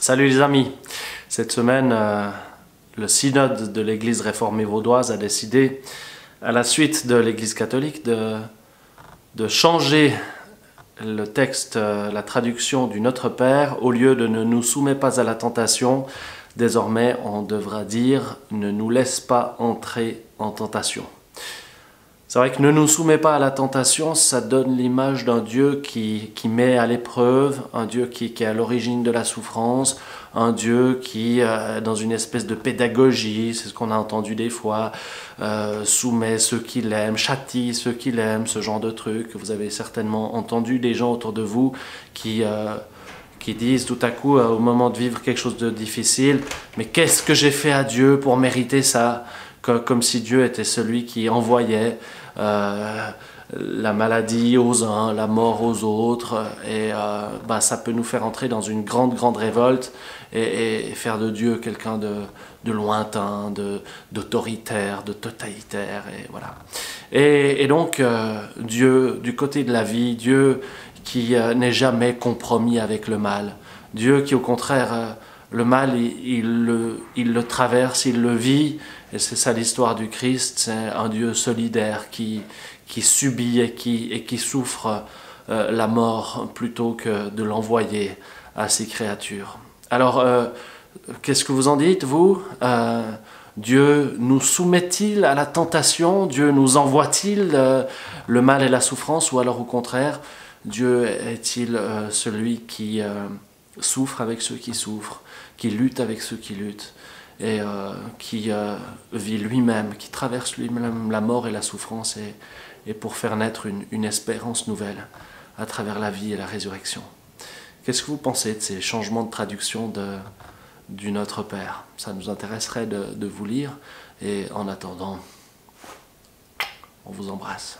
Salut les amis, cette semaine le synode de l'église réformée vaudoise a décidé, à la suite de l'église catholique, de changer le texte, la traduction du Notre Père. Au lieu de « ne nous soumets pas à la tentation », désormais on devra dire « ne nous laisse pas entrer en tentation ». C'est vrai que ne nous soumets pas à la tentation, ça donne l'image d'un Dieu qui met à l'épreuve, un Dieu qui est à l'origine de la souffrance, un Dieu qui, dans une espèce de pédagogie, c'est ce qu'on a entendu des fois, soumet ceux qu'il aime, châtie ceux qu'il aime, ce genre de truc. Vous avez certainement entendu des gens autour de vous qui disent tout à coup, au moment de vivre quelque chose de difficile, « Mais qu'est-ce que j'ai fait à Dieu pour mériter ça ?» Comme si Dieu était celui qui envoyait la maladie aux uns, la mort aux autres, et ça peut nous faire entrer dans une grande révolte et faire de Dieu quelqu'un de lointain, d'autoritaire, de totalitaire, et voilà. Et donc Dieu, du côté de la vie, Dieu qui n'est jamais compromis avec le mal, Dieu qui au contraire, le mal il le traverse, il le vit. Et c'est ça l'histoire du Christ, c'est un Dieu solidaire qui subit et qui souffre la mort plutôt que de l'envoyer à ses créatures. Alors, qu'est-ce que vous en dites, vous? Dieu nous soumet-il à la tentation? Dieu nous envoie-t-il le mal et la souffrance? Ou alors au contraire, Dieu est-il celui qui souffre avec ceux qui souffrent, qui lutte avec ceux qui luttent? Et qui vit lui-même, qui traverse lui-même la mort et la souffrance et pour faire naître une espérance nouvelle à travers la vie et la résurrection. Qu'est-ce que vous pensez de ces changements de traduction du Notre Père? Ça nous intéresserait de vous lire, et en attendant, on vous embrasse.